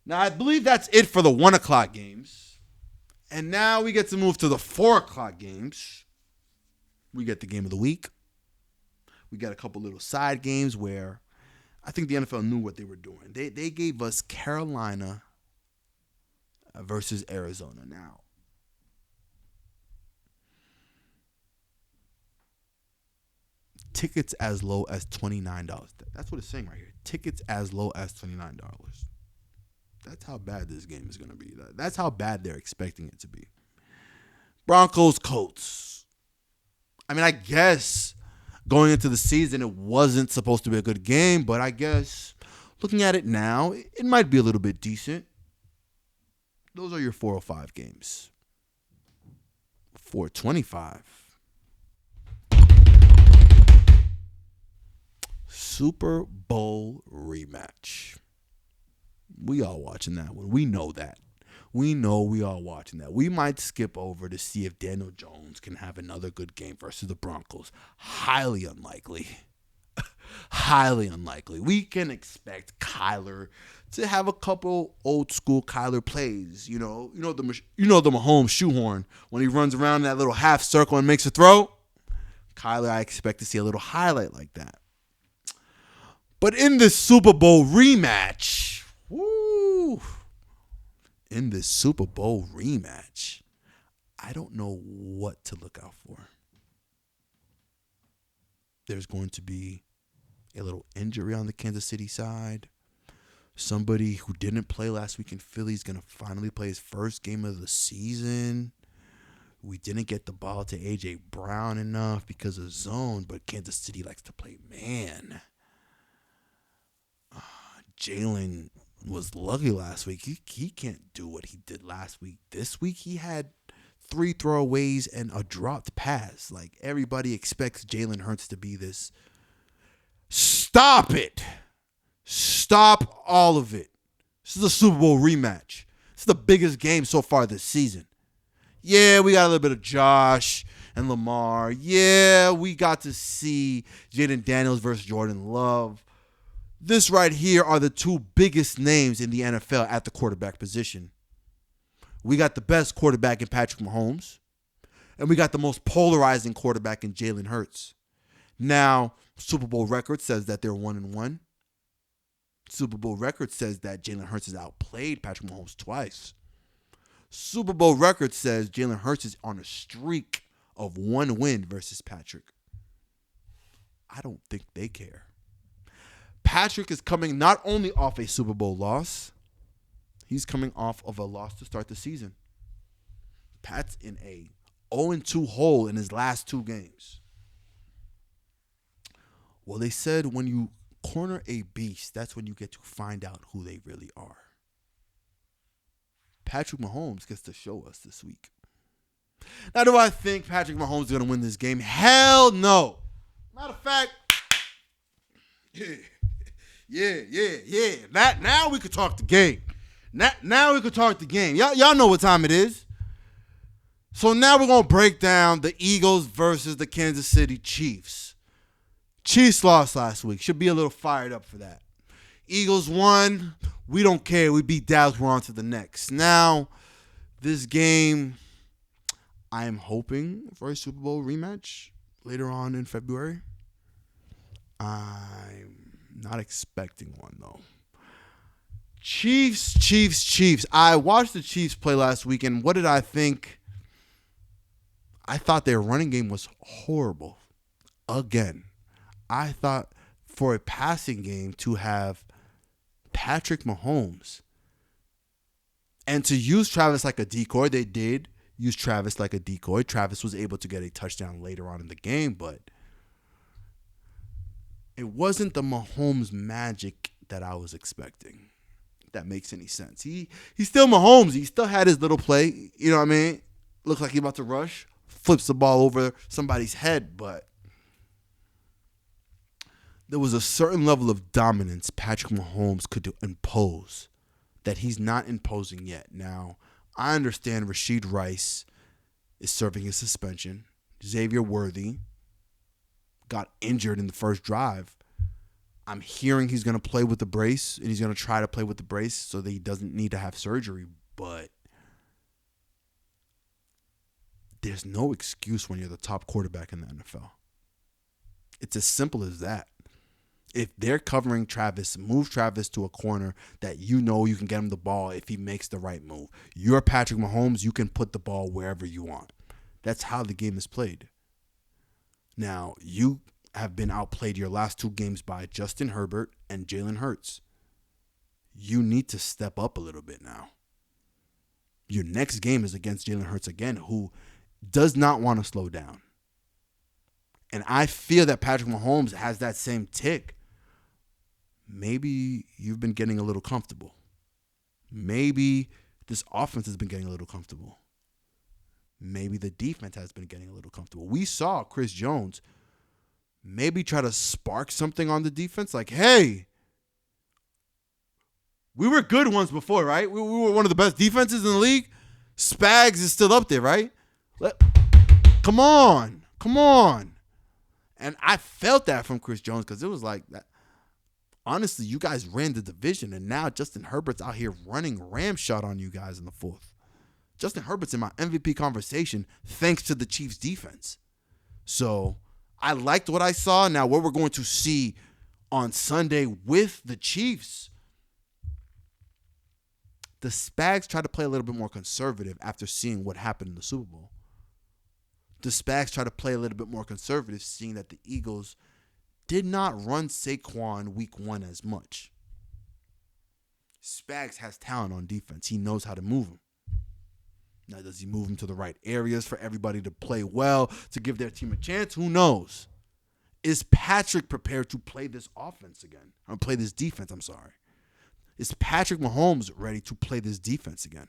Now, I believe that's it for the 1 o'clock games. And now we get to move to the 4 o'clock games. We get the game of the week. We got a couple little side games where I think the NFL knew what they were doing. They gave us Carolina versus Arizona. Now, tickets as low as $29. That's what it's saying right here. Tickets as low as $29. That's how bad this game is going to be. That's how bad they're expecting it to be. Broncos, Colts. I mean, I guess going into the season, it wasn't supposed to be a good game, but I guess looking at it now, it might be a little bit decent. Those are your 405 games. 425. Super Bowl rematch. We all watching that one. We know that. We know we all watching that. We might skip over to see if Daniel Jones can have another good game versus the Broncos. Highly unlikely. Highly unlikely. We can expect Kyler to have a couple old school Kyler plays. You know the Mahomes shoehorn when he runs around that little half circle and makes a throw. Kyler, I expect to see a little highlight like that. But in this Super Bowl rematch, I don't know what to look out for. There's going to be a little injury on the Kansas City side. Somebody who didn't play last week in Philly is going to finally play his first game of the season. We didn't get the ball to A.J. Brown enough because of zone, but Kansas City likes to play man. Jalen was lucky last week. He can't do what he did last week. This week he had 3 throwaways and a dropped pass. Like, everybody expects Jalen Hurts to be this. Stop it. Stop all of it. This is a Super Bowl rematch. This is the biggest game so far this season. Yeah, we got a little bit of Josh and Lamar. Yeah, we got to see Jaden Daniels versus Jordan Love. This right here are the 2 biggest names in the NFL at the quarterback position. We got the best quarterback in Patrick Mahomes, and we got the most polarizing quarterback in Jalen Hurts. Now, Super Bowl record says that they're 1-1. Super Bowl record says that Jalen Hurts has outplayed Patrick Mahomes twice. Super Bowl record says Jalen Hurts is on a streak of 1 win versus Patrick. I don't think they care. Patrick is coming not only off a Super Bowl loss, he's coming off of a loss to start the season. Pat's in a 0-2 hole in his last 2 games. Well, they said when you corner a beast, that's when you get to find out who they really are. Patrick Mahomes gets to show us this week. Now, do I think Patrick Mahomes is going to win this game? Hell no. Matter of fact, yeah. Now we could talk the game. Now we could talk the game. Y'all know what time it is. So now we're going to break down the Eagles versus the Kansas City Chiefs. Chiefs lost last week. Should be a little fired up for that. Eagles won. We don't care. We beat Dallas. We're on to the next. Now, this game, I am hoping for a Super Bowl rematch later on in February. I'm not expecting one, though. Chiefs. I watched the Chiefs play last week, and what did I think? I thought their running game was horrible. Again, I thought for a passing game to have Patrick Mahomes and to use Travis like a decoy, they did use Travis like a decoy. Travis was able to get a touchdown later on in the game, but it wasn't the Mahomes magic that I was expecting. If that makes any sense. He's still Mahomes. He still had his little play. You know what I mean? Looks like he's about to rush. Flips the ball over somebody's head, but there was a certain level of dominance Patrick Mahomes could impose that he's not imposing yet. Now, I understand Rashid Rice is serving his suspension. Xavier Worthy got injured in the first drive. I'm hearing he's going to play with the brace, and he's going to try to play with the brace so that he doesn't need to have surgery. But there's no excuse when you're the top quarterback in the NFL. It's as simple as that. If they're covering Travis, move Travis to a corner that you know you can get him the ball if he makes the right move. You're Patrick Mahomes. You can put the ball wherever you want. That's how the game is played. Now, you have been outplayed your last 2 games by Justin Herbert and Jalen Hurts. You need to step up a little bit now. Your next game is against Jalen Hurts again, who does not want to slow down. And I feel that Patrick Mahomes has that same tick. Maybe you've been getting a little comfortable. Maybe this offense has been getting a little comfortable. Maybe the defense has been getting a little comfortable. We saw Chris Jones maybe try to spark something on the defense. Like, hey, we were good ones before, right? We were one of the best defenses in the league. Spags is still up there, right? Come on. And I felt that from Chris Jones because it was like that. Honestly, you guys ran the division, and now Justin Herbert's out here running ramshot on you guys in the 4th. Justin Herbert's in my MVP conversation thanks to the Chiefs' defense. So I liked what I saw. Now, what we're going to see on Sunday with the Chiefs, the Spags try to play a little bit more conservative after seeing what happened in the Super Bowl. The Spags try to play a little bit more conservative, seeing that the Eagles did not run Saquon week 1 as much. Spags has talent on defense. He knows how to move him. Now, does he move him to the right areas for everybody to play well, to give their team a chance? Who knows? Is Patrick prepared to play this offense again? Or play this defense, I'm sorry. Is Patrick Mahomes ready to play this defense again?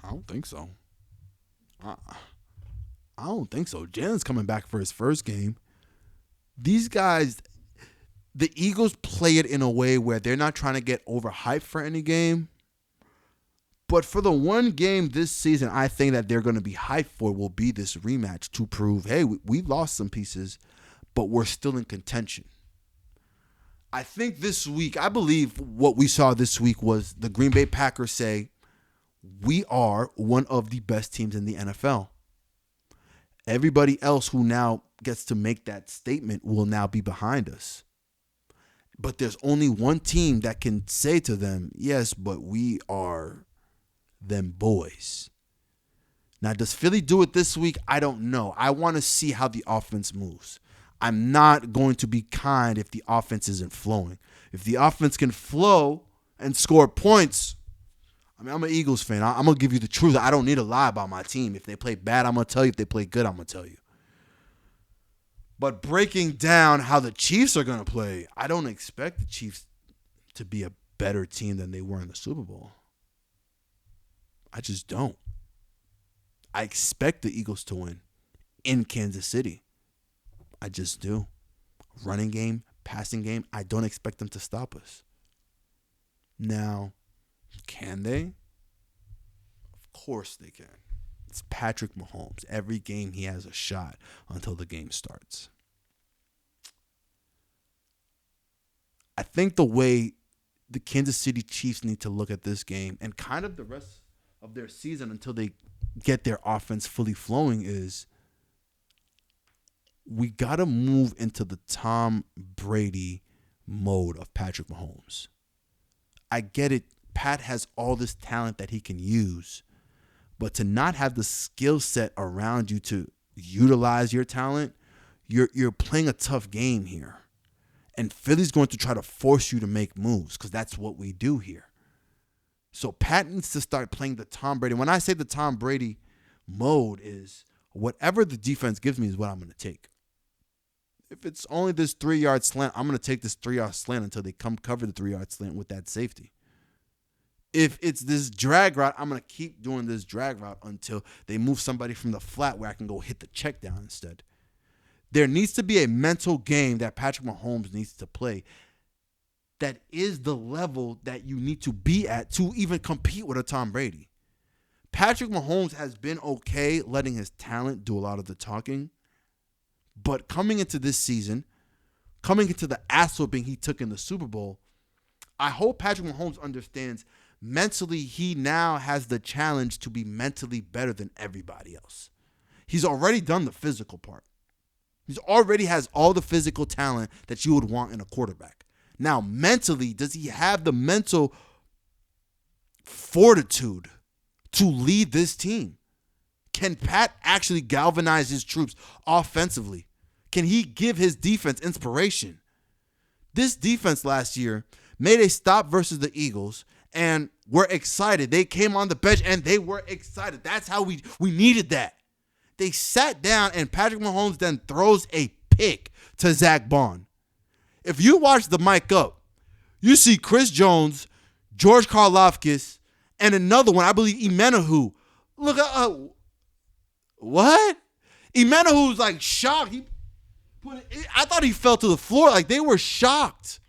I don't think so. I don't think so. Jalen's coming back for his first game. These guys, the Eagles play it in a way where they're not trying to get overhyped for any game. But for the one game this season, I think that they're going to be hyped for will be this rematch to prove, hey, we've lost some pieces, but we're still in contention. I think this week, I believe what we saw this week was the Green Bay Packers say, we are one of the best teams in the NFL. Everybody else who now gets to make that statement will now be behind us. But there's only one team that can say to them, yes, but we are them boys. Now, does Philly do it this week? I don't know. I want to see how the offense moves. I'm not going to be kind if the offense isn't flowing. If the offense can flow and score points, I mean, I'm an Eagles fan. I'm going to give you the truth. I don't need to lie about my team. If they play bad, I'm going to tell you. If they play good, I'm going to tell you. But breaking down how the Chiefs are going to play, I don't expect the Chiefs to be a better team than they were in the Super Bowl. I just don't. I expect the Eagles to win in Kansas City. I just do. Running game, passing game, I don't expect them to stop us. Now, can they? Of course they can. It's Patrick Mahomes. Every game he has a shot until the game starts. I think the way the Kansas City Chiefs need to look at this game and kind of the rest of their season until they get their offense fully flowing is we got to move into the Tom Brady mode of Patrick Mahomes. I get it. Pat has all this talent that he can use, but to not have the skill set around you to utilize your talent, you're playing a tough game here. And Philly's going to try to force you to make moves because that's what we do here. So Pat needs to start playing the Tom Brady. When I say the Tom Brady mode is whatever the defense gives me is what I'm going to take. If it's only this 3-yard slant, I'm going to take this 3-yard slant until they come cover the 3-yard slant with that safety. If it's this drag route, I'm going to keep doing this drag route until they move somebody from the flat where I can go hit the check down instead. There needs to be a mental game that Patrick Mahomes needs to play that is the level that you need to be at to even compete with a Tom Brady. Patrick Mahomes has been okay letting his talent do a lot of the talking. But coming into this season, coming into the ass whooping he took in the Super Bowl, I hope Patrick Mahomes understands mentally he now has the challenge to be mentally better than everybody else. He's already done the physical part. He already has all the physical talent that you would want in a quarterback. Now, mentally, does he have the mental fortitude to lead this team? Can Pat actually galvanize his troops offensively? Can he give his defense inspiration? This defense last year made a stop versus the Eagles and were excited. They came on the bench and they were excited. That's how we needed that. They sat down and Patrick Mahomes then throws a pick to Zach Bond. If you watch the mic up, you see Chris Jones, George Karlaftis, and another one, I believe Imenahu. Look at what? Imenahu's like shocked. I thought he fell to the floor. Like they were shocked.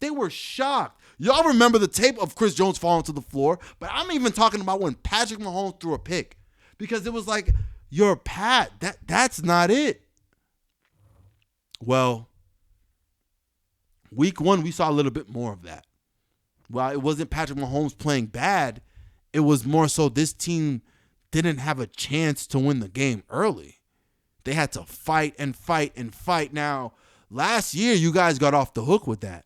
They were shocked. Y'all remember the tape of Chris Jones falling to the floor, but I'm even talking about when Patrick Mahomes threw a pick because it was like, you're Pat. That's not it. Well, week 1, we saw a little bit more of that. Well, it wasn't Patrick Mahomes playing bad. It was more so this team didn't have a chance to win the game early. They had to fight and fight and fight. Now, last year, you guys got off the hook with that.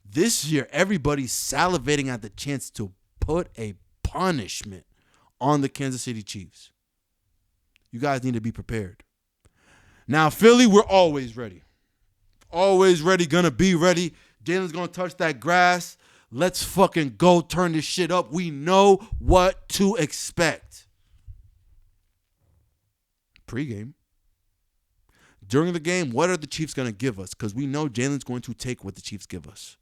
This year, everybody's salivating at the chance to put a punishment on the Kansas City Chiefs. You guys need to be prepared. Now, Philly, we're always ready. Always ready, gonna be ready. Jalen's gonna touch that grass. Let's fucking go turn this shit up. We know what to expect. Pregame. During the game, what are the Chiefs gonna give us? Because we know Jalen's going to take what the Chiefs give us.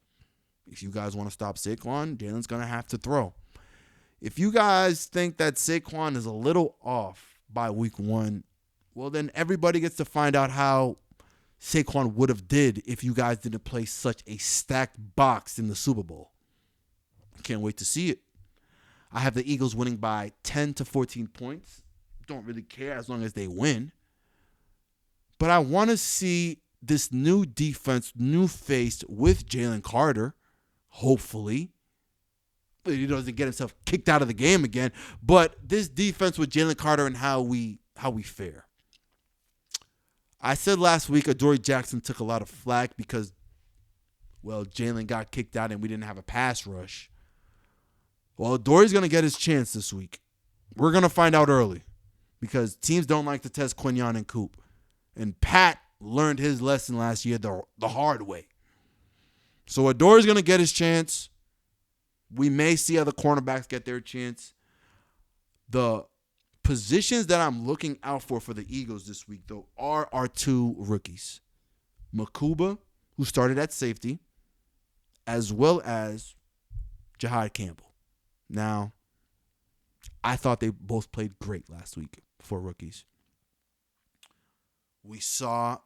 If you guys want to stop Saquon, Jalen's gonna have to throw. If you guys think that Saquon is a little off by week 1, well, then everybody gets to find out how Saquon would have did if you guys didn't play such a stacked box in the Super Bowl. Can't wait to see it. I have the Eagles winning by 10 to 14 points. Don't really care as long as they win. But I want to see this new defense, new face with Jalen Carter, hopefully. He doesn't get himself kicked out of the game again. But this defense with Jalen Carter and how we fare. I said last week Adoree Jackson took a lot of flack because, well, Jalen got kicked out and we didn't have a pass rush. Well, Adoree's going to get his chance this week. We're going to find out early because teams don't like to test Quinyon and Coop. And Pat learned his lesson last year the hard way. So Adoree's going to get his chance. We may see other cornerbacks get their chance. The positions that I'm looking out for the Eagles this week, though, are our 2 rookies. Makuba, who started at safety, as well as Jahad Campbell. Now, I thought they both played great last week for rookies. We saw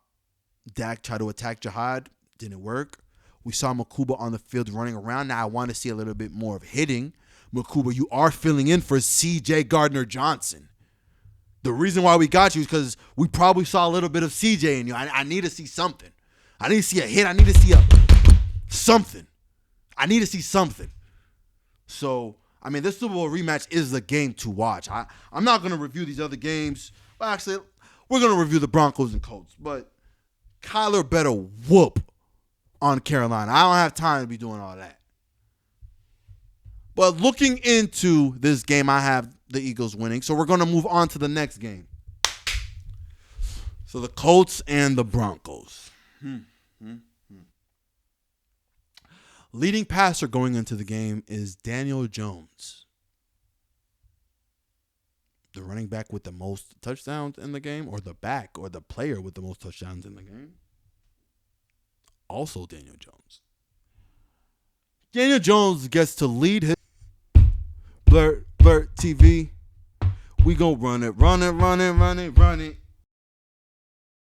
Dak try to attack Jahad. Didn't work. We saw Makuba on the field running around. Now I want to see a little bit more of hitting. Makuba, you are filling in for C.J. Gardner-Johnson. The reason why we got you is because we probably saw a little bit of C.J. in you. I need to see something. I need to see a hit. I need to see something. I need to see something. So, I mean, this Super Bowl rematch is the game to watch. I'm not going to review these other games. Well, actually, we're going to review the Broncos and Colts. But Kyler better whoop on Carolina. I don't have time to be doing all that. But looking into this game, I have the Eagles winning. So we're going to move on to the next game. So the Colts and the Broncos. Leading passer going into the game is Daniel Jones. The running back with the most touchdowns in the game, or the back, or the player with the most touchdowns in the game. Also Daniel Jones. Daniel Jones gets to lead his Blirt TV. We gon' run it.